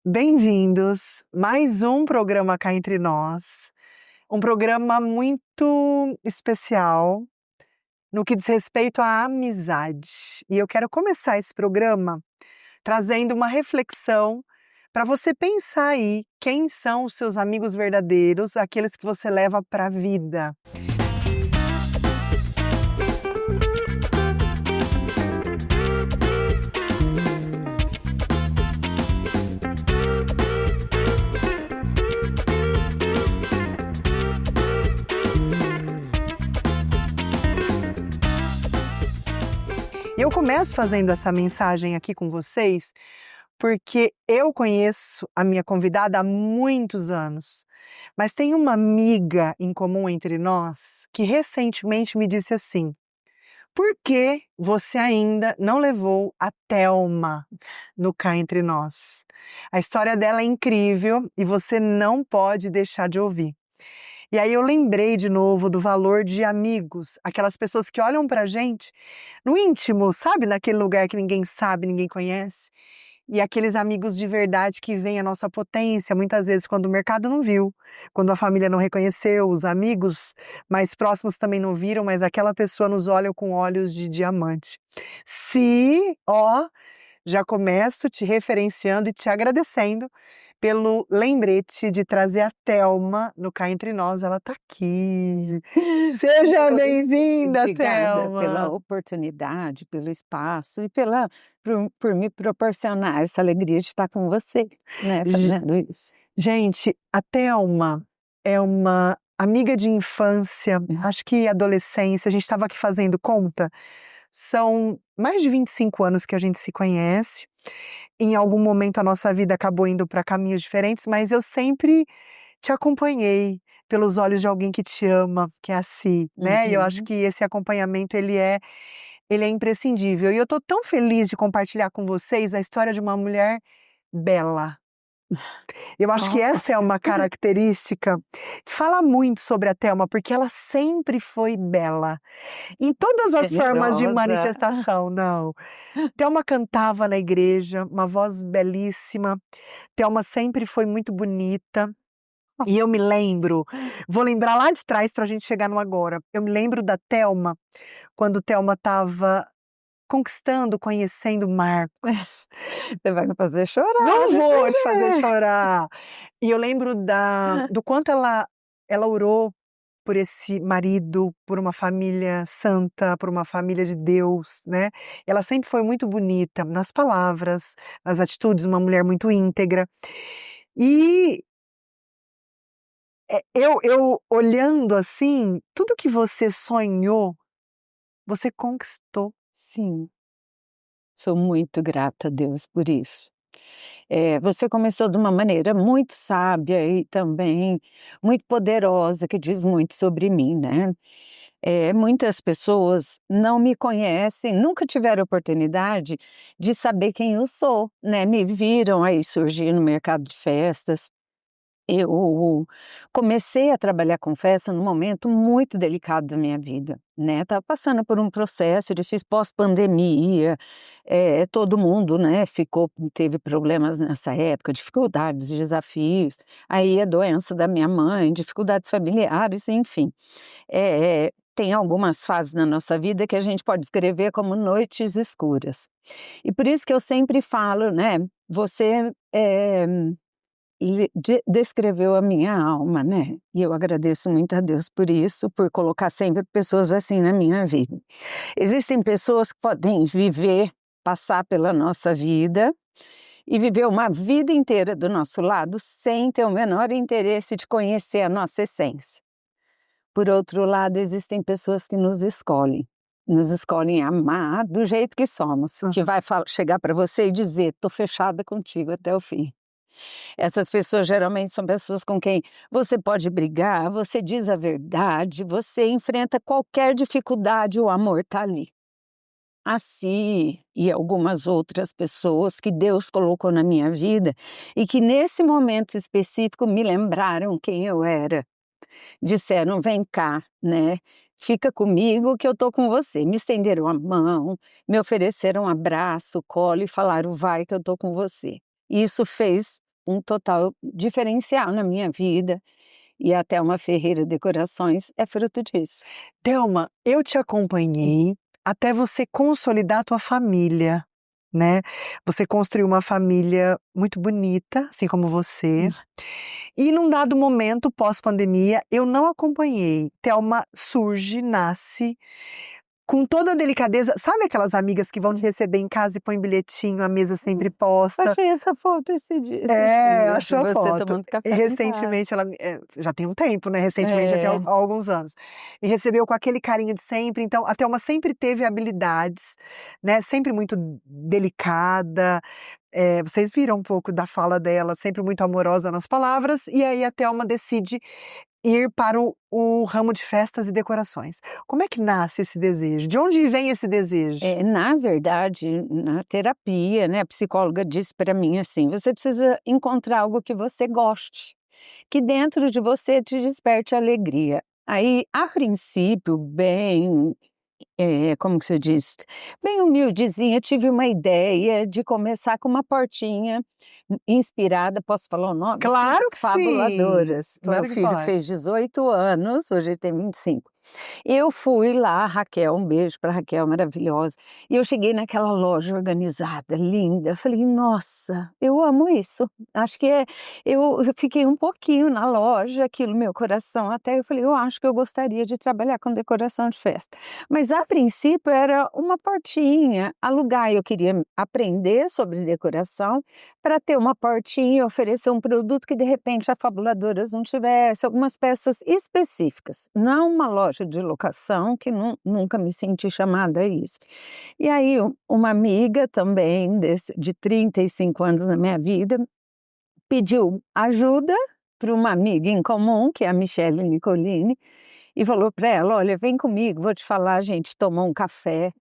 Bem-vindos, mais um programa Cá Entre Nós, um programa muito especial no que diz respeito à amizade. E eu quero começar esse programa trazendo uma reflexão para você pensar aí quem são os seus amigos verdadeiros, aqueles que você leva para a vida. Eu começo fazendo essa mensagem aqui com vocês porque eu conheço a minha convidada há muitos anos, mas tem uma amiga em comum entre nós que recentemente me disse assim: por que você ainda não levou a Thelma no Cá Entre Nós? A história dela é incrível e você não pode deixar de ouvir. E aí eu lembrei de novo do valor de amigos, aquelas pessoas que olham pra gente no íntimo, sabe? Naquele lugar que ninguém sabe, ninguém conhece. E aqueles amigos de verdade que veem a nossa potência, muitas vezes quando o mercado não viu, quando a família não reconheceu, os amigos mais próximos também não viram, mas aquela pessoa nos olha com olhos de diamante. Já começo te referenciando e te agradecendo pelo lembrete de trazer a Thelma no Cá Entre Nós, ela tá aqui. Seja bem-vinda, Obrigada pela Thelma. oportunidade, pelo espaço e por me proporcionar essa alegria de estar com você, né, Ge fazendo isso. Gente, a Thelma é uma amiga de infância, acho que adolescência, a gente estava aqui fazendo conta, são mais de 25 anos que a gente se conhece. Em algum momento a nossa vida acabou indo para caminhos diferentes, mas eu sempre te acompanhei pelos olhos de alguém que te ama, que é a Si, né? E eu acho Uhum. que esse acompanhamento ele é imprescindível. E eu tô tão feliz de compartilhar com vocês a história de uma mulher bela. Eu acho que Ó. essa é uma característica que fala muito sobre a Thelma, porque ela sempre foi bela. Em todas as formas de Generosa. manifestação, não. Thelma cantava na igreja, uma voz belíssima. Thelma sempre foi muito bonita. E eu me lembro, vou lembrar lá de trás para a gente chegar no agora. Eu me lembro da Thelma, quando Thelma estava conquistando, conhecendo Marcos. Você vai me fazer chorar Não desse vou te fazer jeito. chorar. E eu lembro do quanto ela orou por esse marido, por uma família santa, por uma família de Deus, né. Ela sempre foi muito bonita nas palavras, nas atitudes, uma mulher muito íntegra. E, eu olhando assim, tudo que você sonhou, você conquistou. Sim, sou muito grata a Deus por isso. Você começou de uma maneira muito sábia e também muito poderosa, que diz muito sobre mim, né. Muitas pessoas não me conhecem, nunca tiveram oportunidade de saber quem eu sou, né, me viram aí surgir no mercado de festas. Eu comecei a trabalhar com festa num momento muito delicado da minha vida, né, estava passando por um processo difícil pós-pandemia, todo mundo, né, teve problemas nessa época, dificuldades, desafios, aí a doença da minha mãe, dificuldades familiares, enfim. Tem algumas fases na nossa vida que a gente pode descrever como noites escuras. E por isso que eu sempre falo, né, você, descreveu a minha alma, né, e eu agradeço muito a Deus por isso, por colocar sempre pessoas assim na minha vida. Existem pessoas que podem passar pela nossa vida e viver uma vida inteira do nosso lado sem ter o menor interesse de conhecer a nossa essência. Por outro lado, existem pessoas que nos escolhem amar do jeito que somos, que vai chegar para você e dizer: "Tô fechada contigo até o fim". Essas pessoas geralmente são pessoas com quem você pode brigar, você diz a verdade, você enfrenta qualquer dificuldade, o amor tá ali. Assim, e algumas outras pessoas que Deus colocou na minha vida e que nesse momento específico me lembraram quem eu era. Disseram: "Vem cá, né, fica comigo que eu tô com você". Me estenderam a mão, me ofereceram um abraço, colo e falaram: "Vai que eu tô com você". E isso fez um total diferencial na minha vida. E a Thelma Ferreira Decorações é fruto disso. Thelma, eu te acompanhei até você consolidar a tua família, né? Você construiu uma família muito bonita, assim como você. E num dado momento, pós-pandemia, eu não acompanhei. Thelma surge, nasce, com toda a delicadeza. Sabe aquelas amigas que vão te receber em casa e põem bilhetinho, a mesa sempre posta? Achei essa foto esse dia. Achou a Você foto. tomando café Recentemente, ela já tem um tempo, né? Recentemente, até há alguns anos. Me recebeu com aquele carinho de sempre. Então, a Thelma sempre teve habilidades, né? Sempre muito delicada. Vocês viram um pouco da fala dela, sempre muito amorosa nas palavras. E aí a Thelma decide ir para o ramo de festas e decorações. Como é que nasce esse desejo? De onde vem esse desejo? Na verdade, na terapia, né, a psicóloga disse para mim assim: você precisa encontrar algo que você goste, que dentro de você te desperte alegria. Aí, a princípio, bem, como que se diz? Bem humildezinha, tive uma ideia de começar com uma portinha inspirada, posso falar o nome? Claro que sim! Fabuladoras. Claro Meu que filho pode. fez 18 anos, hoje ele tem 25. Eu fui lá, Raquel, um beijo para Raquel, maravilhosa. E eu cheguei naquela loja organizada, linda. Falei, nossa, eu amo isso. Acho que eu fiquei um pouquinho na loja, aquilo, meu coração. Até eu falei, eu acho que eu gostaria de trabalhar com decoração de festa. Mas a princípio era uma portinha, alugar. Eu queria aprender sobre decoração para ter uma portinha e oferecer um produto que de repente a Fabuladoras não tivesse, algumas peças específicas. Não uma loja de locação, que nunca me senti chamada a isso. E aí uma amiga também de 35 anos na minha vida pediu ajuda para uma amiga em comum, que é a Michele Nicolini, e falou para ela, olha, vem comigo, vou te falar, a gente tomou um café.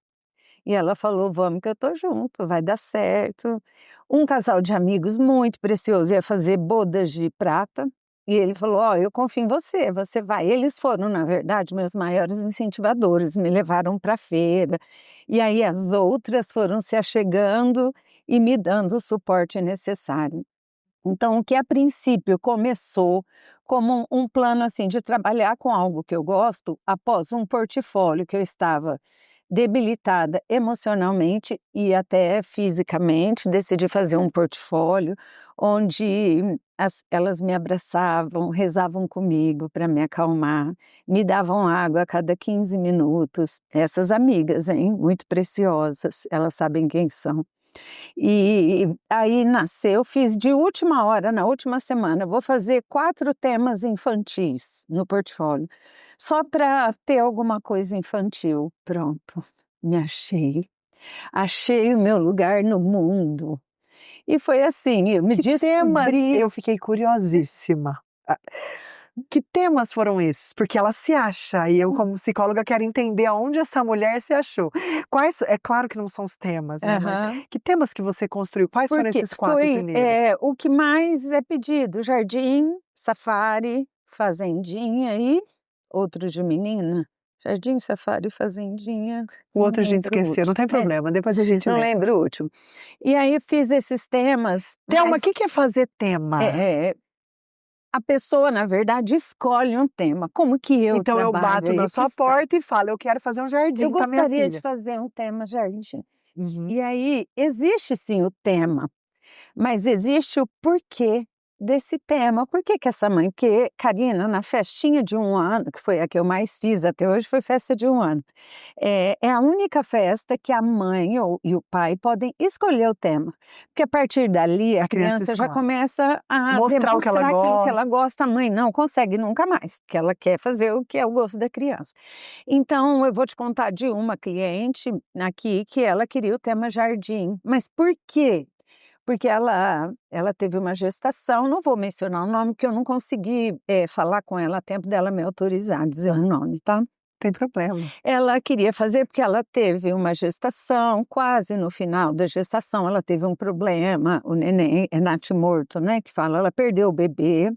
E ela falou, vamos que eu tô junto, vai dar certo. Um casal de amigos muito precioso ia fazer bodas de prata. E ele falou, ó, eu confio em você, você vai. Eles foram, na verdade, meus maiores incentivadores, me levaram para a feira. E aí as outras foram se achegando e me dando o suporte necessário. Então, o que a princípio começou como um plano assim de trabalhar com algo que eu gosto, após um portfólio que eu estava debilitada emocionalmente e até fisicamente, decidi fazer um portfólio onde elas me abraçavam, rezavam comigo para me acalmar, me davam água a cada 15 minutos. Essas amigas, hein, muito preciosas, elas sabem quem são. E aí nasceu, fiz de última hora, na última semana, vou fazer 4 temas infantis no portfólio, só para ter alguma coisa infantil. Pronto, me achei o meu lugar no mundo. E foi assim, eu me Que temas? descobri. Eu fiquei curiosíssima. Que temas foram esses? Porque ela se acha, e eu, como psicóloga, quero entender aonde essa mulher se achou. É claro que não são os temas, né? Mas que temas que você construiu? Quais foram Porque esses 4 foi, primeiros? o que mais é pedido: jardim, safari, fazendinha e outro de menina. Jardim, safari, fazendinha, O não outro a gente lembro o esqueceu, não último. tem problema, depois a gente Não lembra. lembro o último. E aí fiz esses temas, Thelma, mas o que é fazer tema? a pessoa, na verdade, escolhe um tema. Como que eu Então eu trabalho? bato Aí na é que sua está. porta e falo, eu quero fazer um Eu jardim para minha gostaria de filha. fazer um tema jardim. Uhum. E aí existe sim o tema. Mas existe o porquê desse tema. Por que que essa mãe? Porque, Karina, na festinha de 1 ano, que foi a que eu mais fiz até hoje, foi festa de 1 ano. É a única festa que a mãe e o pai podem escolher o tema. Porque a partir dali a criança criança já escolhe. começa a Mostrar o que ela demonstrar aquilo que gosta. ela gosta, a mãe não consegue nunca mais, porque ela quer fazer o que é o gosto da criança. Então, eu vou te contar de uma cliente aqui que ela queria o tema jardim. Mas por quê? Porque ela teve uma gestação, não vou mencionar o nome, porque eu não consegui, falar com ela a tempo dela me autorizar a dizer o nome, tá. Tem problema. Ela queria fazer porque ela teve uma gestação, quase no final da gestação ela teve um problema, o neném é natimorto, né, que fala, ela perdeu o bebê,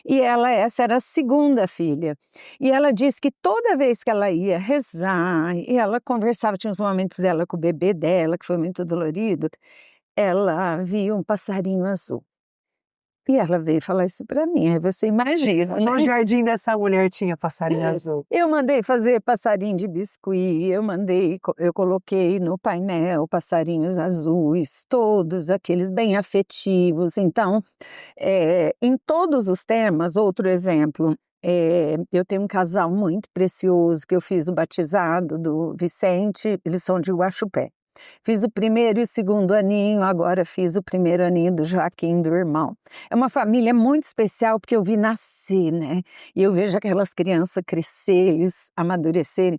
e essa era a 2ª filha. E ela disse que toda vez que ela ia rezar, e ela conversava, tinha os momentos dela com o bebê dela, que foi muito dolorido, ela via um passarinho azul. E ela veio falar isso para mim, aí você imagina, né? No jardim dessa mulher tinha passarinho azul. Eu mandei fazer passarinho de biscuit, eu coloquei no painel passarinhos azuis, todos aqueles bem afetivos. Então, em todos os temas, outro exemplo, eu tenho um casal muito precioso que eu fiz o batizado do Vicente, eles são de Guaxupé. Fiz o primeiro e o segundo aninho, agora fiz o primeiro aninho do Joaquim, do irmão. É uma família muito especial porque eu vi nascer, né? E eu vejo aquelas crianças crescer, eles amadurecerem.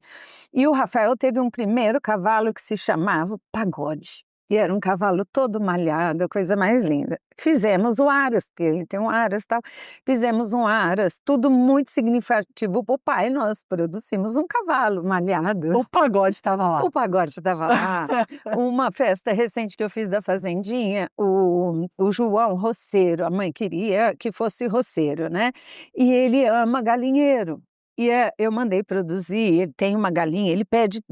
E o Rafael teve um primeiro cavalo que se chamava Pagode. E era um cavalo todo malhado, a coisa mais linda. Fizemos o Aras, porque ele tem um Aras e tal. Fizemos um Aras, tudo muito significativo para o pai. Nós produzimos um cavalo malhado. O Pagode estava lá. O Pagode estava lá. Uma festa recente que eu fiz da Fazendinha, o João roceiro, a mãe queria que fosse roceiro, né? E ele ama galinheiro. E eu mandei produzir, ele tem uma galinha, ele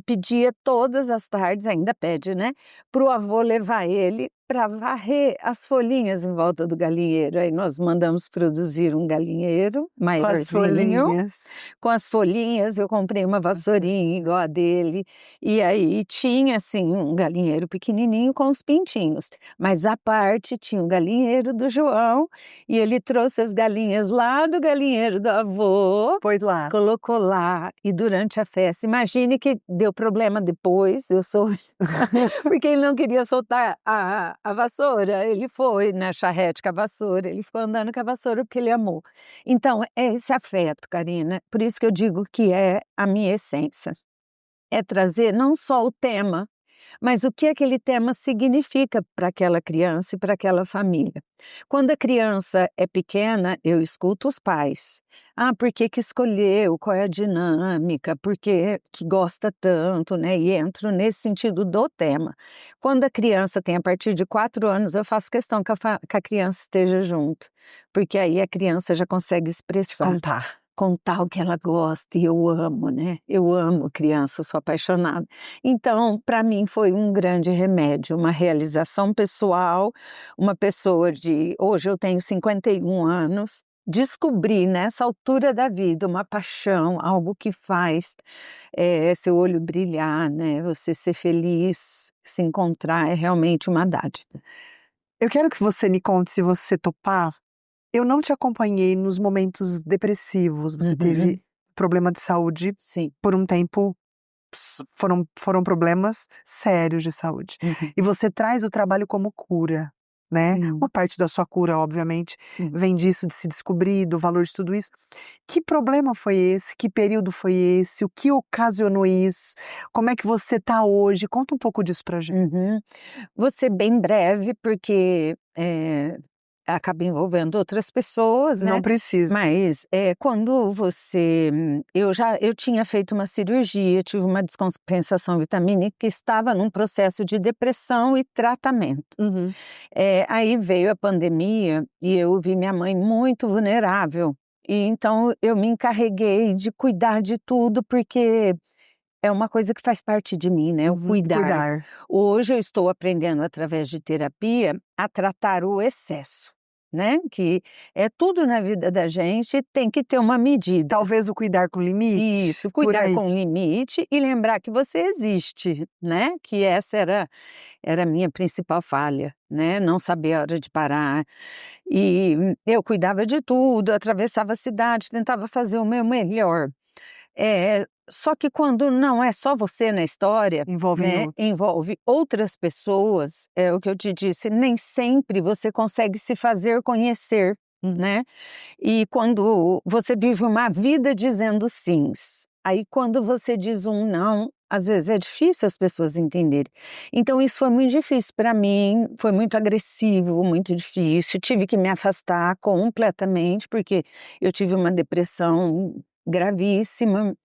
pedia todas as tardes, ainda pede, né? Para o avô levar ele para varrer as folhinhas em volta do galinheiro. Aí nós mandamos produzir um galinheiro Com as maiorzinho. folhinhas. Com as folhinhas, eu comprei uma vassourinha igual a dele. E aí tinha, assim, um galinheiro pequenininho com os pintinhos. Mas à parte tinha o galinheiro do João. E ele trouxe as galinhas lá do galinheiro do avô. Pois lá. Colocou lá. E durante a festa, imagine que deu problema depois. Eu sou... Porque ele não queria soltar a vassoura. Ele foi na charrete com a vassoura. Ele ficou andando com a vassoura porque ele amou. Então, é esse afeto, Karina. Por isso que eu digo que é a minha essência. É trazer não só o tema, mas o que aquele tema significa para aquela criança e para aquela família. Quando a criança é pequena, eu escuto os pais. Ah, por que que escolheu? Qual é a dinâmica? Por que que gosta tanto, né? E entro nesse sentido do tema. Quando a criança tem a partir de 4 anos, eu faço questão que a criança esteja junto, porque aí a criança já consegue expressar. Contar o que ela gosta, e eu amo, né? Eu amo criança, sou apaixonada. Então, para mim foi um grande remédio, uma realização pessoal, uma pessoa de... Hoje eu tenho 51 anos, descobri nessa altura da vida uma paixão, algo que faz seu olho brilhar, né? Você ser feliz, se encontrar, é realmente uma dádiva. Eu quero que você me conte, se você topar. Eu não te acompanhei nos momentos depressivos. Você teve problema de saúde. Sim. Por um tempo, foram problemas sérios de saúde. E você traz o trabalho como cura, né? Uma parte da sua cura, obviamente, vem disso, de se descobrir, do valor de tudo isso. Que problema foi esse? Que período foi esse? O que ocasionou isso? Como é que você tá hoje? Conta um pouco disso pra gente. Vou ser bem breve, porque acaba envolvendo outras pessoas, né? Não precisa. Mas quando você... Eu tinha feito uma cirurgia, tive uma descompensação vitamínica que estava num processo de depressão e tratamento. Aí veio a pandemia e eu vi minha mãe muito vulnerável. E então eu me encarreguei de cuidar de tudo, porque é uma coisa que faz parte de mim, né? O cuidar. Hoje eu estou aprendendo, através de terapia, a tratar o excesso, né? Que é tudo na vida da gente, tem que ter uma medida. Talvez o cuidar com limite. Isso, cuidar com limite e lembrar que você existe, né? Que essa era a minha principal falha, né? Não saber a hora de parar. E eu cuidava de tudo, atravessava a cidade, tentava fazer o meu melhor. Só que quando não é só você na história, envolve outras pessoas, é o que eu te disse, nem sempre você consegue se fazer conhecer, né? E quando você vive uma vida dizendo sims, aí quando você diz um não, às vezes é difícil as pessoas entenderem. Então isso foi muito difícil para mim, foi muito agressivo, muito difícil, tive que me afastar completamente, porque eu tive uma depressão gravíssima.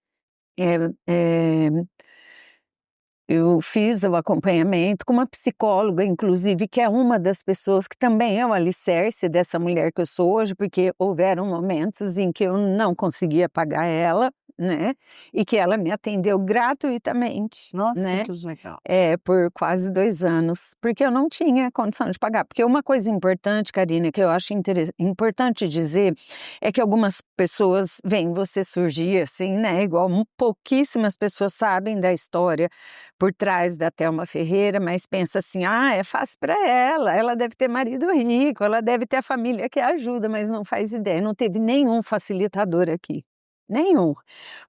Eu fiz o acompanhamento com uma psicóloga, inclusive, que é uma das pessoas que também é o alicerce dessa mulher que eu sou hoje, porque houveram momentos em que eu não conseguia pagar ela, né, e que ela me atendeu gratuitamente, Nossa, né, que legal. por quase 2 anos, porque eu não tinha condição de pagar. Porque uma coisa importante, Karina, que eu acho importante dizer, é que algumas pessoas veem você surgir assim, né, igual pouquíssimas pessoas sabem da história por trás da Thelma Ferreira, mas pensa assim: "Ah, é fácil para ela deve ter marido rico, ela deve ter a família que ajuda", mas não faz ideia, não teve nenhum facilitador aqui, nenhum.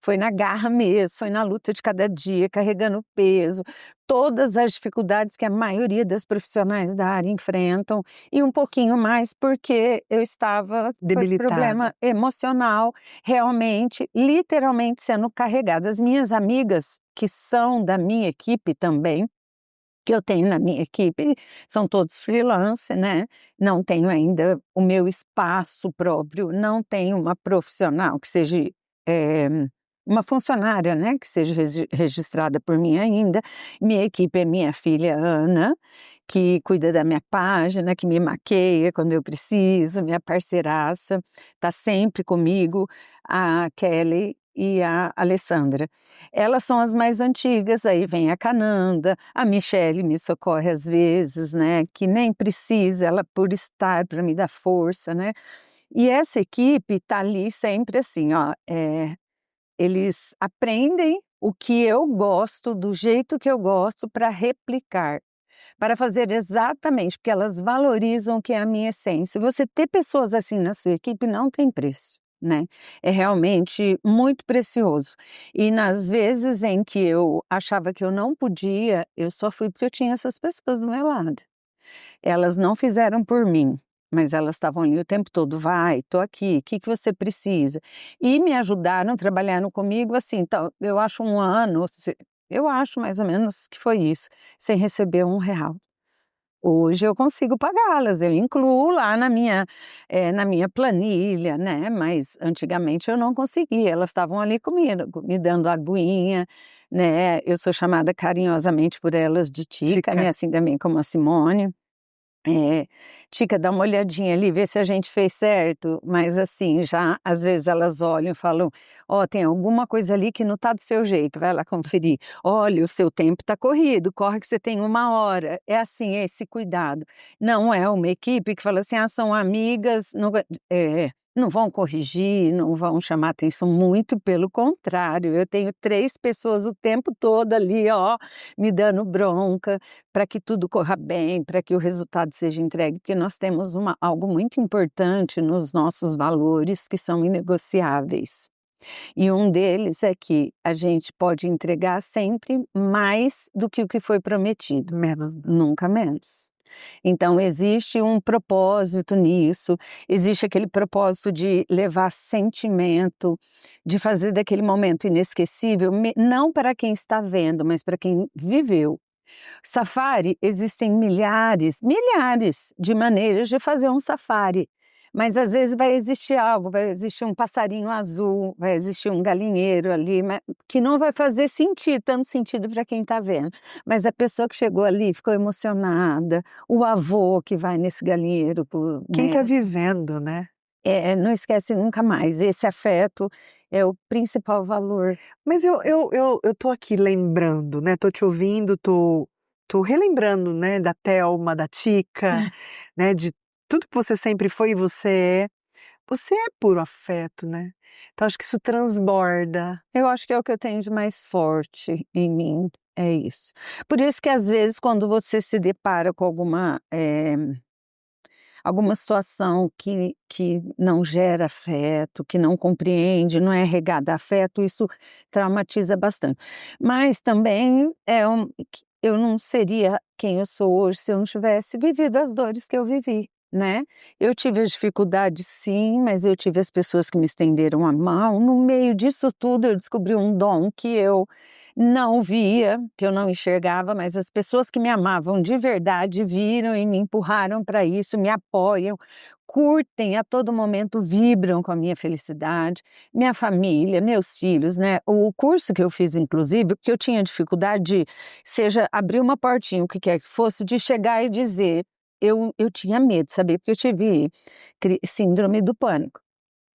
Foi na garra mesmo, foi na luta de cada dia, carregando peso, todas as dificuldades que a maioria das profissionais da área enfrentam, e um pouquinho mais porque eu estava com esse Debilitada. problema emocional, realmente, literalmente sendo carregada. As minhas amigas, que são da minha equipe também, que eu tenho na minha equipe, são todos freelance, né, não tenho ainda o meu espaço próprio, não tenho uma profissional que seja, eh, uma funcionária, né, que seja registrada por mim ainda. Minha equipe é minha filha Ana, que cuida da minha página, que me maqueia quando eu preciso, minha parceiraça, está sempre comigo, a Kelly e a Alessandra. Elas são as mais antigas, aí vem a Cananda, a Michele me socorre às vezes, né, que nem precisa, ela por estar para me dar força, né. E essa equipe tá ali sempre assim, ó, eles aprendem o que eu gosto, do jeito que eu gosto, para replicar, para fazer exatamente, porque elas valorizam o que é a minha essência. Você ter pessoas assim na sua equipe não tem preço, né, é realmente muito precioso. E nas vezes em que eu achava que eu não podia, eu só fui porque eu tinha essas pessoas do meu lado. Elas não fizeram por mim, mas elas estavam ali o tempo todo: "Vai, tô aqui, o que que você precisa?". E me ajudaram, trabalharam comigo, assim, então, eu acho 1 ano, eu acho mais ou menos que foi isso, sem receber R$ 1. Hoje eu consigo pagá-las, eu incluo lá na minha planilha, né, mas antigamente eu não conseguia, elas estavam ali comigo, me dando aguinha, né, eu sou chamada carinhosamente por elas de Tica, Dica. né, assim também como a Simone. É, "Tica, dá uma olhadinha ali, vê se a gente fez certo", mas assim, já às vezes elas olham e falam: "Ó, tem alguma coisa ali que não tá do seu jeito, vai lá conferir. Olha, o seu tempo tá corrido, corre que você tem 1 hora". É assim, é esse cuidado. Não é uma equipe que fala assim: "Ah, são amigas, não vão corrigir, não vão chamar atenção", muito pelo contrário, eu tenho 3 pessoas o tempo todo ali, ó, me dando bronca, para que tudo corra bem, para que o resultado seja entregue, porque nós temos algo muito importante nos nossos valores que são inegociáveis. E um deles é que a gente pode entregar sempre mais do que o que foi prometido, Menos não. nunca menos. Então existe um propósito nisso, existe aquele propósito de levar sentimento, de fazer daquele momento inesquecível, não para quem está vendo, mas para quem viveu. Safari, existem milhares de maneiras de fazer um safari, mas às vezes vai existir algo, vai existir um passarinho azul, vai existir um galinheiro ali, que não vai fazer sentido, tanto sentido para quem está vendo, mas a pessoa que chegou ali ficou emocionada, o avô que vai nesse galinheiro Quem né, está vivendo, né. não esquece nunca mais, esse afeto é o principal valor. Mas eu tô aqui lembrando, né, tô te ouvindo, tô relembrando, né, da Thelma, da Tica, né, de tudo que você sempre foi e você é. Você é puro afeto, né. Então acho que isso transborda. Eu acho que é o que eu tenho de mais forte em mim, é isso. Por isso que às vezes quando você se depara com alguma situação que não gera afeto, que não compreende, não é regada a afeto, isso traumatiza bastante. Mas também eu não seria quem eu sou hoje se eu não tivesse vivido as dores que eu vivi. né? Eu tive as dificuldades sim, mas eu tive as pessoas que me estenderam a mão. No meio disso tudo eu descobri um dom que eu não via, que eu não enxergava, mas as pessoas que me amavam de verdade viram e me empurraram para isso, me apoiam, curtem a todo momento, vibram com a minha felicidade, minha família, meus filhos, né? O curso que eu fiz, inclusive, porque eu tinha dificuldade de, seja abrir uma portinha, o que quer que fosse, de chegar e dizer. Eu tinha medo, sabe? Porque eu tive síndrome do pânico.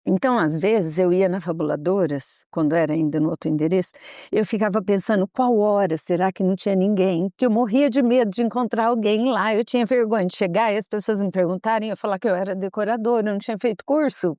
Então, às vezes, eu ia na Fabuladoras, quando era ainda no outro endereço, eu ficava pensando qual hora será que não tinha ninguém? Porque eu morria de medo de encontrar alguém lá. Eu tinha vergonha de chegar e as pessoas me perguntarem, eu falar que eu era decoradora, eu não tinha feito curso.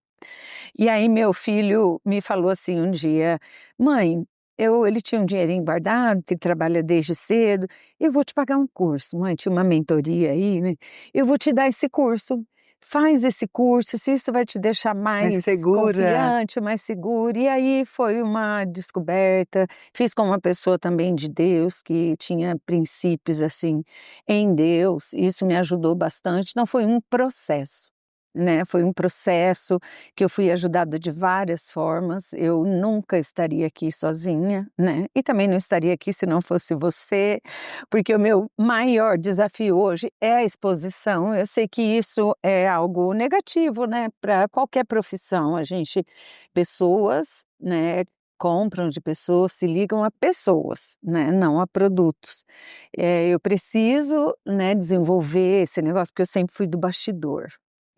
E aí meu filho me falou assim um dia: mãe, ele tinha um dinheirinho guardado, que trabalha desde cedo, eu vou te pagar um curso, mãe, tinha uma mentoria aí, né? Eu vou te dar esse curso. Faz esse curso, se isso vai te deixar Mais mais segura. confiante, mais seguro. E aí foi uma descoberta. Fiz com uma pessoa também de Deus, que tinha princípios assim em Deus. Isso me ajudou bastante. Então foi um processo, né? Foi um processo que eu fui ajudada de várias formas. Eu nunca estaria aqui sozinha, né? E também não estaria aqui se não fosse você, porque o meu maior desafio hoje é a exposição. Eu sei que isso é algo negativo, né, para qualquer profissão. Pessoas, né, compram de pessoas, se ligam a pessoas, né, não a produtos. Eu preciso, né, desenvolver esse negócio, porque eu sempre fui do bastidor.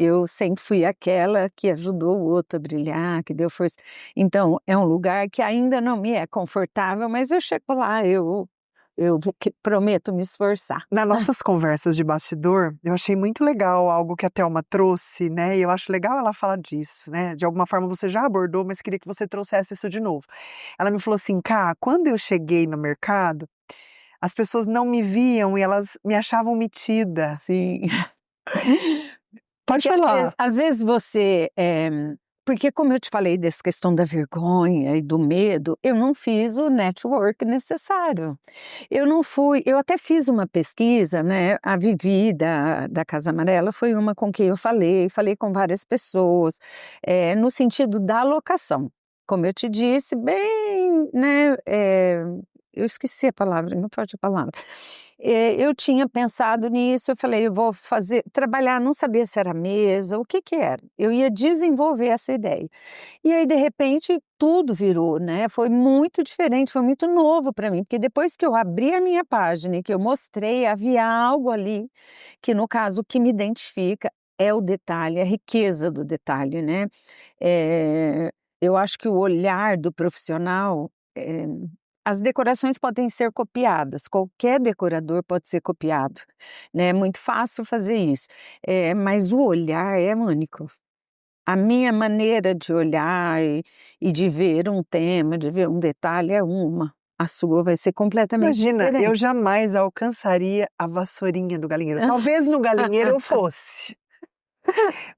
Eu sempre fui aquela que ajudou o outro a brilhar, que deu força. Então, é um lugar que ainda não me é confortável, mas eu chego lá, prometo me esforçar. Nas nossas conversas de bastidor, eu achei muito legal algo que a Thelma trouxe, né? E eu acho legal ela falar disso, né? De alguma forma você já abordou, mas queria que você trouxesse isso de novo. Ela me falou assim, Cá, quando eu cheguei no mercado, as pessoas não me viam e elas me achavam metida. Sim. Pode Porque falar. às vezes você, porque como eu te falei dessa questão da vergonha e do medo, eu não fiz o network necessário. Eu até fiz uma pesquisa, né, a Vivi da Casa Amarela foi uma com quem eu falei com várias pessoas, no sentido da alocação. Como eu te disse, bem, né, eu esqueci a palavra, não pode a palavra. Eu tinha pensado nisso, eu falei, eu vou trabalhar, não sabia se era mesa, o que que era. Eu ia desenvolver essa ideia. E aí, de repente, tudo virou, né? Foi muito diferente, foi muito novo para mim, porque depois que eu abri a minha página e que eu mostrei, havia algo ali que, no caso, o que me identifica é o detalhe, a riqueza do detalhe, né? Eu acho que o olhar do profissional, as decorações podem ser copiadas, qualquer decorador pode ser copiado, né? É muito fácil fazer isso, mas o olhar é único. A minha maneira de olhar e de ver um tema, de ver um detalhe é uma, a sua vai ser completamente Imagina, eu diferente. jamais alcançaria a vassourinha do galinheiro. Talvez no galinheiro eu fosse,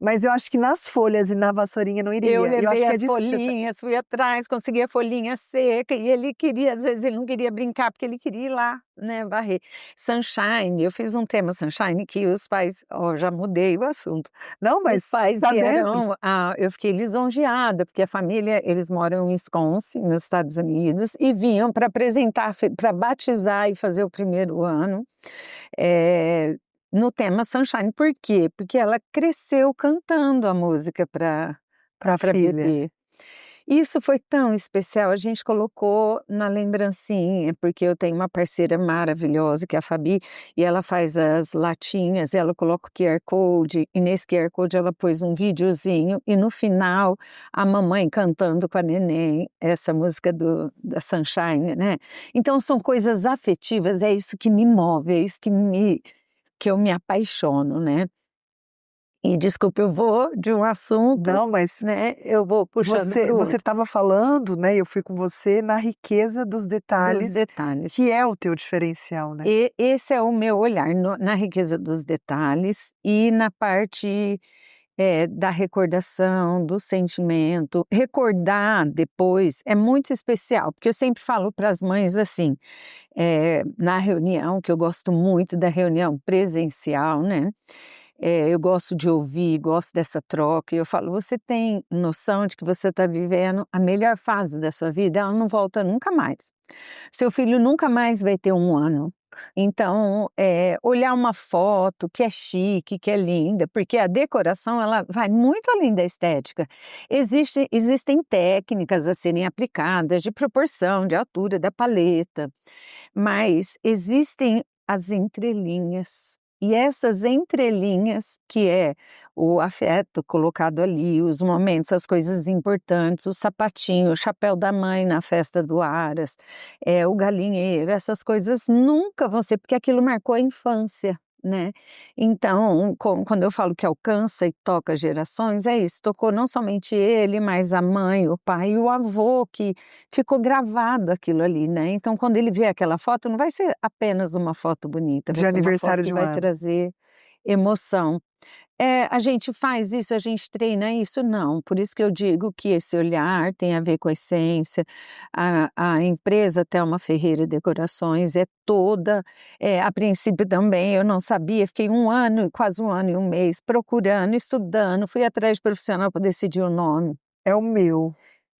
mas eu acho que nas folhas e na vassourinha não Eu iria. E eu levei acho que é as disso que você tá. folhinhas, fui atrás, consegui a folhinha seca e ele queria, às vezes ele não queria brincar porque ele queria ir lá, né, varrer. Sunshine, eu fiz um tema Sunshine que os pais, ó, já mudei o assunto. Não, Os mas pais tá dentro. vieram, eu fiquei lisonjeada, porque a família, eles moram em Wisconsin, nos Estados Unidos, e vinham para apresentar, para batizar e fazer o primeiro ano, eh, no tema Sunshine. Por quê? Porque ela cresceu cantando a música Pra para filha. bebê. Isso foi tão especial, a gente colocou na lembrancinha, porque eu tenho uma parceira maravilhosa, que é a Fabi, e ela faz as latinhas, ela coloca o QR Code, e nesse QR Code ela pôs um videozinho, e no final, a mamãe cantando com a neném, essa música da Sunshine, né? Então são coisas afetivas, é isso que me move, é isso que eu me apaixono, né? E desculpa, eu vou de um assunto, Não, mas né, eu vou puxando você para o você outro. estava falando, né, eu fui com você na riqueza dos Dos detalhes, detalhes. que é o teu diferencial, né. E esse é o meu olhar na riqueza dos detalhes e na parte, da recordação, do sentimento. Recordar depois é muito especial, porque eu sempre falo para as mães assim, na reunião, que eu gosto muito da reunião presencial, né, eu gosto de ouvir, gosto dessa troca, e eu falo: "Você tem noção de que você está vivendo a melhor fase da sua vida? Ela não volta nunca mais. Seu filho nunca mais vai ter 1 ano. Então, olhar uma foto que é chique, que é linda, porque a decoração ela vai muito além da estética. Existem técnicas a serem aplicadas de proporção, de altura da paleta, mas existem as entrelinhas. E essas entrelinhas, que é o afeto colocado ali, os momentos, as coisas importantes, o sapatinho, o chapéu da mãe na festa do Aras, o galinheiro, essas coisas nunca vão ser, porque aquilo marcou a infância, né. Então, quando eu falo que alcança e toca gerações, é isso, tocou não somente ele, mas a mãe, o pai e o avô, que ficou gravado aquilo ali, né. Então quando ele vê aquela foto, não vai ser apenas uma foto bonita, vai De ser uma foto aniversário que de 1 vai ano. trazer emoção. A gente faz isso, a gente treina isso? Não, por isso que eu digo que esse olhar tem a ver com a essência. A empresa Thelma Ferreira Decorações é toda, a princípio também eu não sabia, fiquei 1 ano, quase 1 ano e 1 mês procurando, estudando, fui atrás de profissional para decidir o nome. É o meu,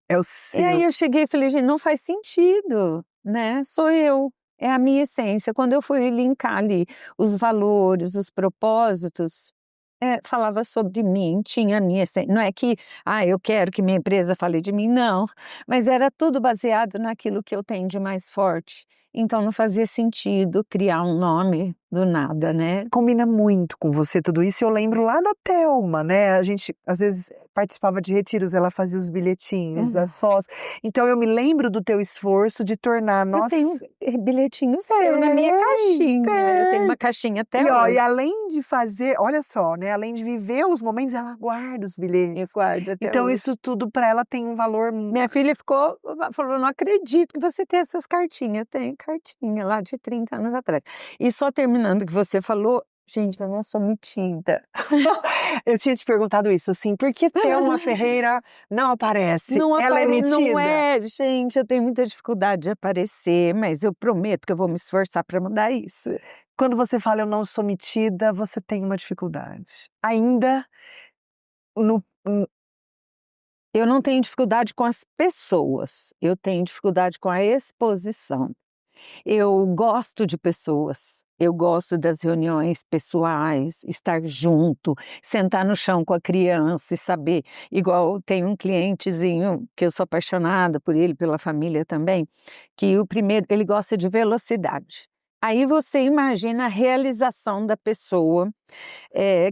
é o E aí seu. eu cheguei e falei: "Gente, não faz sentido, né, sou eu, é a minha essência". Quando eu fui linkar ali os valores, os propósitos, falava sobre mim, tinha a minha não é que: "Ah, eu quero que minha empresa fale de mim", não, mas era tudo baseado naquilo que eu tenho de mais forte, então não fazia sentido criar um nome do nada, né. Combina muito com você tudo isso, e eu lembro lá da Thelma, né, a gente às vezes participava de retiros, ela fazia os bilhetinhos, Uhum. as fotos, então eu me lembro do teu esforço de tornar Eu tenho, nós bilhetinho seu na minha tem, caixinha, eu tenho tem. uma caixinha até E ó, e hoje. além de fazer olha só, né, além de viver os momentos, ela guarda os Eu bilhetes. guardo até Então hoje. isso tudo para ela tem um valor Minha filha falou: "Não acredito que você tem essas cartinhas". Eu tenho cartinha lá de 30 anos atrás. E só terminando o que você falou, gente, eu não sou metida. eu tinha te perguntado isso, assim, por que Thelma Ferreira não aparece? Ela é Não metida? é, gente, eu tenho muita dificuldade de aparecer, mas eu prometo que eu vou me esforçar para mudar isso. Quando você fala: "Eu não sou metida", você tem uma dificuldade. Ainda no Eu não tenho dificuldade com as pessoas, eu tenho dificuldade com a exposição. Eu gosto de pessoas, eu gosto das reuniões pessoais, estar junto, sentar no chão com a criança e saber, igual tem um clientezinho que eu sou apaixonada por ele, pela família também, que o primeiro ele gosta de velocidade. Aí você imagina a realização da pessoa,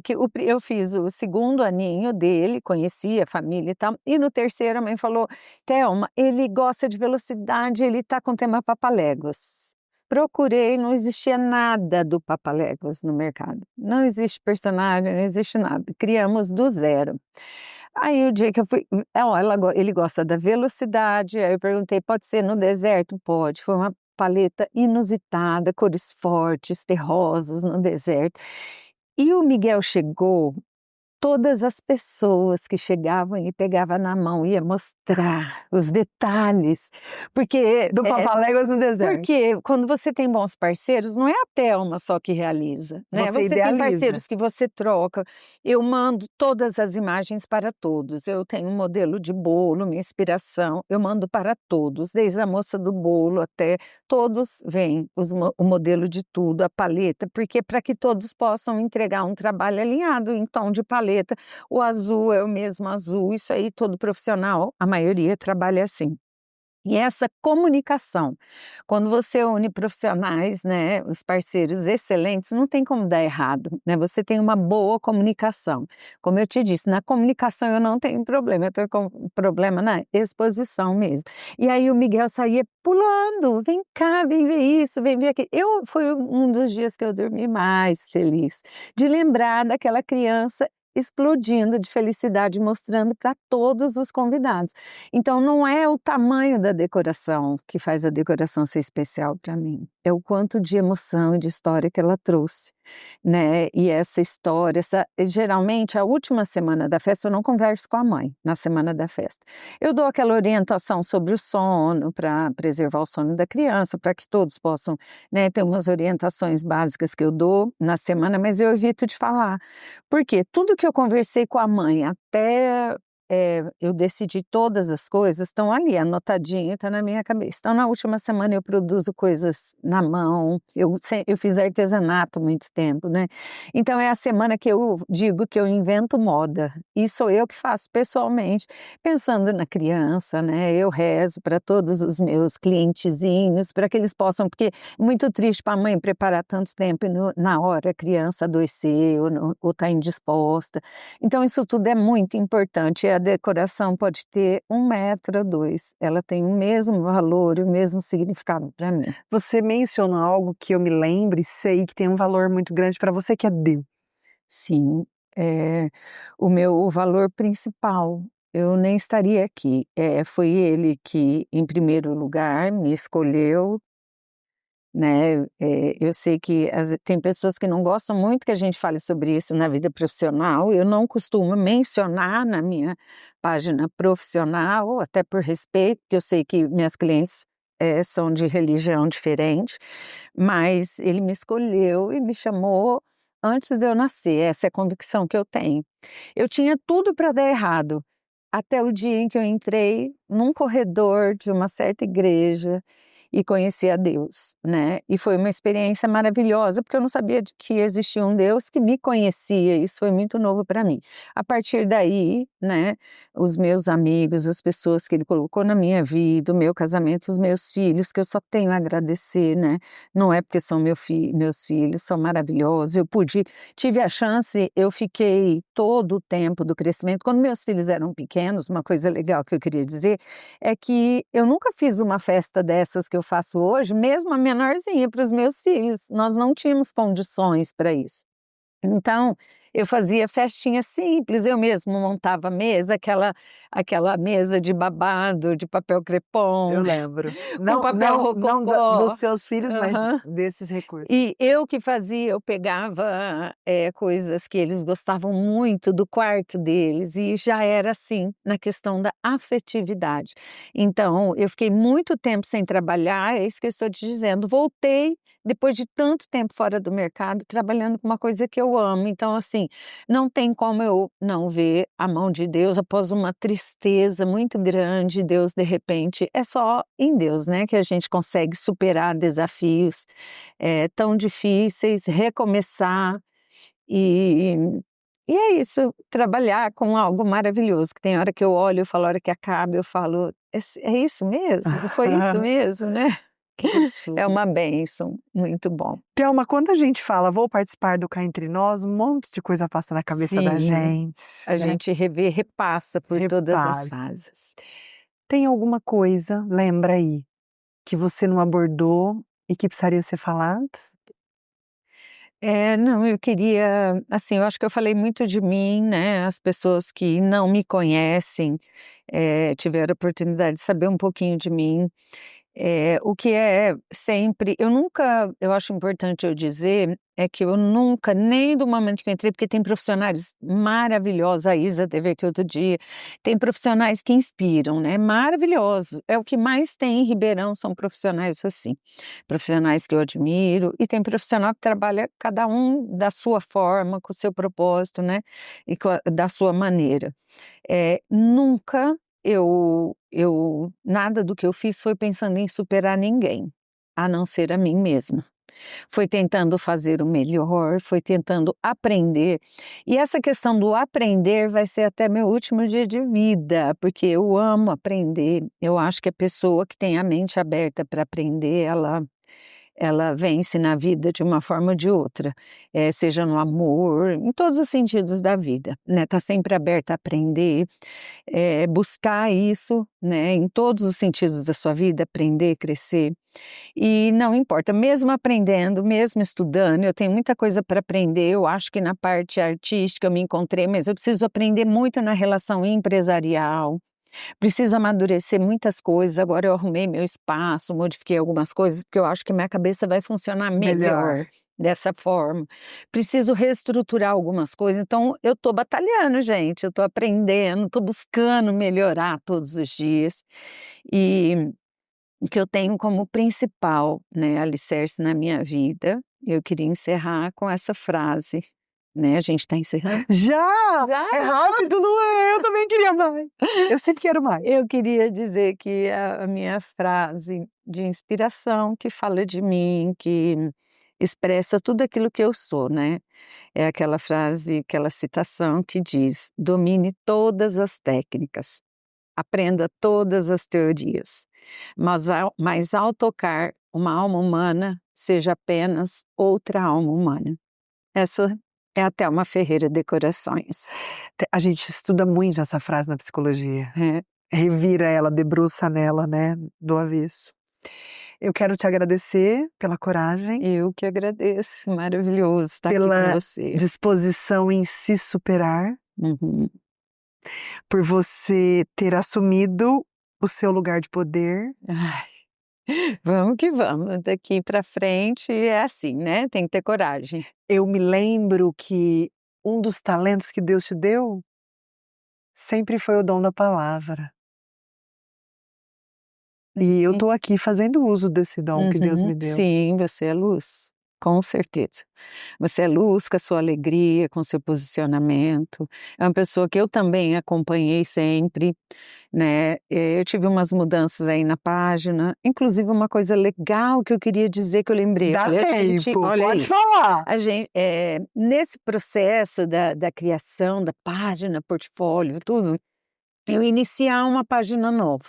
que eu fiz o segundo aninho dele, conheci a família e tal, e no terceiro a mãe falou: "Thelma, ele gosta de velocidade, ele está com o tema Papaléguas". Procurei, não existia nada do Papaléguas no mercado, não existe personagem, não existe nada, criamos do zero. Aí o dia que eu fui, ó, ele gosta da velocidade, aí eu perguntei: "Pode ser no deserto?". "Pode". Foi uma paleta inusitada, cores fortes, terrosas no deserto. E o Miguel chegou, todas as pessoas que chegavam e pegava na mão, ia mostrar os detalhes, porque, do Papaléguas no deserto. quando você tem bons parceiros, não é a Thelma só que realiza, né, Você você tem idealiza. parceiros que você troca. Eu mando todas as imagens para todos, eu tenho um modelo de bolo, minha inspiração, eu mando para todos, desde a moça do bolo até todos veem o modelo de tudo, a paleta, porque para que todos possam entregar um trabalho alinhado em tom de paleta, o azul é o mesmo azul, isso aí todo profissional, a maioria trabalha assim. E essa comunicação, quando você une profissionais, né, os parceiros excelentes, não tem como dar errado, né, você tem uma boa comunicação. Como eu te disse, na comunicação eu não tenho problema, eu tenho problema na exposição mesmo. E aí o Miguel saía pulando: "Vem cá, vem ver isso, vem ver aquilo". Foi um dos dias que eu dormi mais feliz, de lembrar daquela criança explodindo de felicidade, mostrando para todos os convidados. Então não é o tamanho da decoração que faz a decoração ser especial para mim. é o quanto de emoção e de história que ela trouxe, né. E essa história, geralmente a última semana da festa eu não converso com a mãe, na semana da festa. Eu dou aquela orientação sobre o sono, para preservar o sono da criança, para que todos possam, né, ter umas orientações básicas que eu dou na semana, mas eu evito de falar. Porque tudo que eu conversei com a mãe até eu decidi todas as coisas, estão ali anotadinho, está na minha cabeça. Então na última semana eu produzo coisas na mão, eu fiz artesanato há muito tempo, né. Então é a semana que eu digo que eu invento moda, e sou eu que faço pessoalmente, pensando na criança, né. Eu rezo para todos os meus clientezinhos, para que eles possam, porque é muito triste para a mãe preparar tanto tempo e na hora a criança adoecer ou tá indisposta. Então isso tudo é muito importante, e a decoração pode ter 1 metro ou 2, ela tem o mesmo valor e o mesmo significado para mim. Você mencionou algo que eu me lembro e sei que tem um valor muito grande para você, que é Deus. Sim, o meu valor principal, eu nem estaria aqui. Foi ele que, em primeiro lugar, me escolheu, né. Eu sei que tem pessoas que não gostam muito que a gente fale sobre isso na vida profissional, eu não costumo mencionar na minha página profissional, até por respeito, porque eu sei que minhas clientes, são de religião diferente, mas ele me escolheu e me chamou antes de eu nascer, essa é a convicção que eu tenho. Eu tinha tudo para dar errado, até o dia em que eu entrei num corredor de uma certa igreja e conheci a Deus, né. E foi uma experiência maravilhosa, porque eu não sabia de que existia um Deus que me conhecia, isso foi muito novo para mim. A partir daí, né, os meus amigos, as pessoas que ele colocou na minha vida, o meu casamento, os meus filhos, que eu só tenho a agradecer, né. Não é porque são meus filhos, são maravilhosos, tive a chance, eu fiquei todo o tempo do crescimento quando meus filhos eram pequenos, uma coisa legal que eu queria dizer, é que eu nunca fiz uma festa dessas que eu faço hoje, mesmo a menorzinha, para os meus filhos, nós não tínhamos condições para isso. Então, eu fazia festinha simples, eu mesmo montava a mesa, aquela mesa de babado, de papel crepom, Eu lembro. com Não papel não não da rococó. dos seus filhos, mas Aham. desses recursos. E eu que fazia, eu pegava, coisas que eles gostavam muito do quarto deles, e já era assim, na questão da afetividade. Então, eu fiquei muito tempo sem trabalhar, é isso que eu estou te dizendo, voltei depois de tanto tempo fora do mercado, trabalhando com uma coisa que eu amo, então assim, não tem como eu não ver a mão de Deus após uma tristeza muito grande, Deus de repente é só em Deus, né, que a gente consegue superar desafios tão difíceis, recomeçar, e e é isso, trabalhar com algo maravilhoso, que tem hora que eu olho, eu falo, a hora que acaba eu falo: É isso mesmo? Foi isso mesmo, né?" Que É gostoso. uma bênção, muito bom. Thelma, quando a gente fala: "Vou participar do Cá Entre Nós", um monte de coisa passa na cabeça da Sim, gente, a né. gente repassa por todas as Repare. fases. Tem alguma coisa, lembra aí, que você não abordou e que precisaria ser falada? Não, eu queria, assim, eu acho que eu falei muito de mim, né, as pessoas que não me conhecem, tiveram a oportunidade de saber um pouquinho de mim. O que é sempre eu acho importante eu dizer, é que eu nunca, nem do momento que eu entrei, porque tem profissionais maravilhosos, a Isa esteve aqui outro dia, tem profissionais que inspiram, né, maravilhosos, é o que mais tem em Ribeirão, são profissionais assim, profissionais que eu admiro, e tem profissional que trabalha cada um da sua forma, com o seu propósito, né, e da sua maneira. Nunca nada do que eu fiz foi pensando em superar ninguém, a não ser a mim mesma. Foi tentando fazer o melhor, foi tentando aprender, e essa questão do aprender vai ser até meu último dia de vida, porque eu amo aprender, eu acho que a pessoa que tem a mente aberta para aprender, ela vence na vida de uma forma ou de outra, seja no amor, em todos os sentidos da vida, né, tá sempre aberta a aprender, buscar isso, né, em todos os sentidos da sua vida, aprender, crescer, e não importa, mesmo aprendendo, mesmo estudando, eu tenho muita coisa para aprender, eu acho que na parte artística eu me encontrei, mas eu preciso aprender muito na relação empresarial, Preciso amadurecer muitas coisas, agora eu arrumei meu espaço, modifiquei algumas coisas, porque eu acho que minha cabeça vai funcionar Melhor. melhor dessa forma. Preciso reestruturar algumas coisas, então eu estou batalhando, gente, eu estou aprendendo, estou buscando melhorar todos os dias. E o que eu tenho como principal, né, alicerce na minha vida, eu queria encerrar com essa frase, né, a gente está encerrando? Já! Já? É rápido, não é? Eu também queria mais. Eu sempre quero mais. Eu queria dizer que a minha frase de inspiração que fala de mim, que expressa tudo aquilo que eu sou, né, é aquela frase, aquela citação que diz: "Domine todas as técnicas, aprenda todas as teorias, mas ao tocar uma alma humana, seja apenas outra alma humana." Essa é a Thelma Ferreira Decorações. A gente estuda muito essa frase na psicologia. É. Revira ela, debruça nela, né, do avesso. Eu quero te agradecer pela coragem, Eu que agradeço, maravilhoso estar aqui com pela você. disposição em se superar, Uhum. por você ter assumido o seu lugar de poder. Ai, vamos que vamos, daqui para frente é assim, né, tem que ter coragem. Eu me lembro que um dos talentos que Deus te deu sempre foi o dom da palavra. E eu tô aqui fazendo uso desse dom que Deus me deu. Sim, você é luz, com certeza. Você é luz com a sua alegria, com o seu posicionamento. É uma pessoa que eu também acompanhei sempre, né. Eu tive umas mudanças aí na página, inclusive uma coisa legal que eu queria dizer que eu lembrei. Eu Dá falei: "A gente", tempo, olha pode isso, falar. nesse processo da criação da página, portfólio, tudo, eu iniciar uma página nova.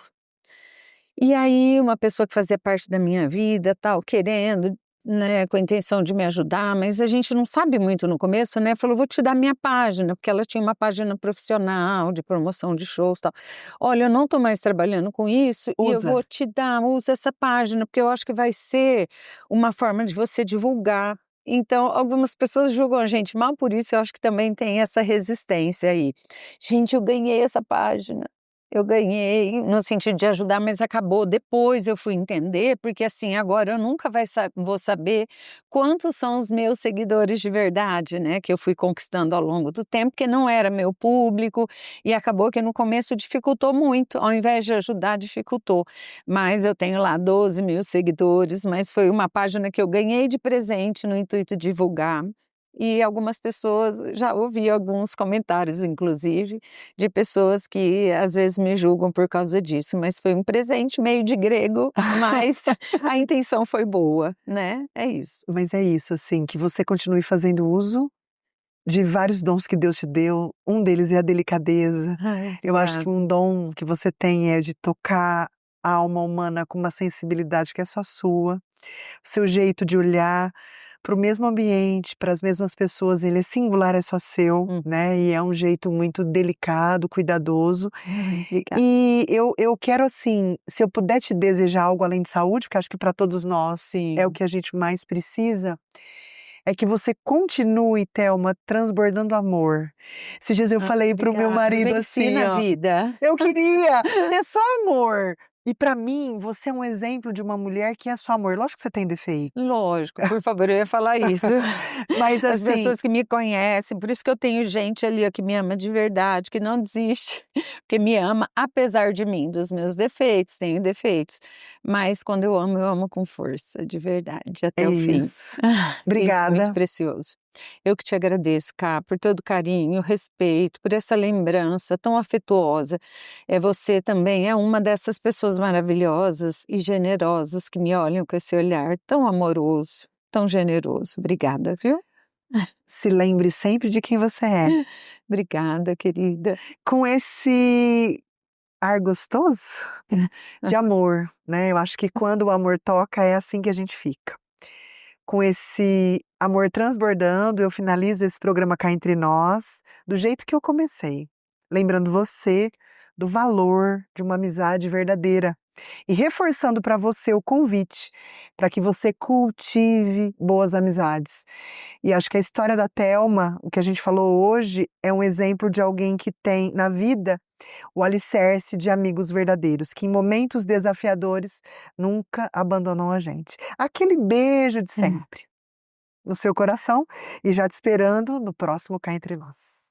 E aí uma pessoa que fazia parte da minha vida, tal, querendo, né, com a intenção de me ajudar, mas a gente não sabe muito no começo, né, falou: "Vou te dar minha página", porque ela tinha uma página profissional de promoção de shows, tal. "Olha, eu não estou mais trabalhando com isso e eu Usa. vou te dar, usa essa página, porque eu acho que vai ser uma forma de você divulgar." Então, algumas pessoas julgam a gente mal por isso, eu acho que também tem essa resistência aí. Gente, eu ganhei essa página. Eu ganhei no sentido de ajudar, mas acabou. Depois eu fui entender, porque assim, agora eu nunca vou saber quantos são os meus seguidores de verdade, né, que eu fui conquistando ao longo do tempo, porque não era meu público, e acabou que no começo dificultou muito, ao invés de ajudar, dificultou. Mas eu tenho lá 12.000 seguidores, mas foi uma página que eu ganhei de presente no intuito de divulgar. E algumas pessoas, já ouvi alguns comentários, inclusive, de pessoas que às vezes me julgam por causa disso, mas foi um presente meio de grego, mas a intenção foi boa, né, é isso. Mas é isso, assim, que você continue fazendo uso de vários dons que Deus te deu, um deles é a delicadeza. Ai, Eu acho que obrigada. um dom que você tem é de tocar a alma humana com uma sensibilidade que é só sua, o seu jeito de olhar para o mesmo ambiente, para as mesmas pessoas, ele é singular, é só seu, né, e é um jeito muito delicado, cuidadoso. Ai, obrigada. E eu quero assim, se eu puder te desejar algo além de saúde, porque acho que para todos nós é o Sim. que a gente mais precisa, é que você continue, Thelma, transbordando amor. Esses dias eu Ah, falei para o meu obrigada, marido venci assim, na ó, vida. eu queria ser só amor. E para mim, você é um exemplo de uma mulher que é só amor. Lógico que você tem defeito. Lógico, por favor, eu ia falar isso. Mas As assim, pessoas que me conhecem, por isso que eu tenho gente ali, ó, que me ama de verdade, que não desiste, porque me ama apesar de mim, dos meus defeitos, tenho defeitos, mas quando eu amo com força, de verdade, é até o fim. isso. Isso é muito Obrigada. precioso. Eu que te agradeço, Cá, por todo o carinho, o respeito, por essa lembrança tão afetuosa. Você também é uma dessas pessoas maravilhosas e generosas que me olham com esse olhar tão amoroso, tão generoso. Obrigada, viu? Se lembre sempre de quem você é. Obrigada, querida. Com esse ar gostoso de amor, né? Eu acho que quando o amor toca é assim que a gente fica. Com esse amor transbordando, eu finalizo esse programa Cá Entre Nós do jeito que eu comecei. Lembrando você do valor de uma amizade verdadeira, E reforçando para você o convite para que você cultive boas amizades. E acho que a história da Thelma, o que a gente falou hoje, é um exemplo de alguém que tem na vida o alicerce de amigos verdadeiros, que em momentos desafiadores nunca abandonam a gente. Aquele beijo de sempre no seu coração e já te esperando no próximo Cá Entre Nós.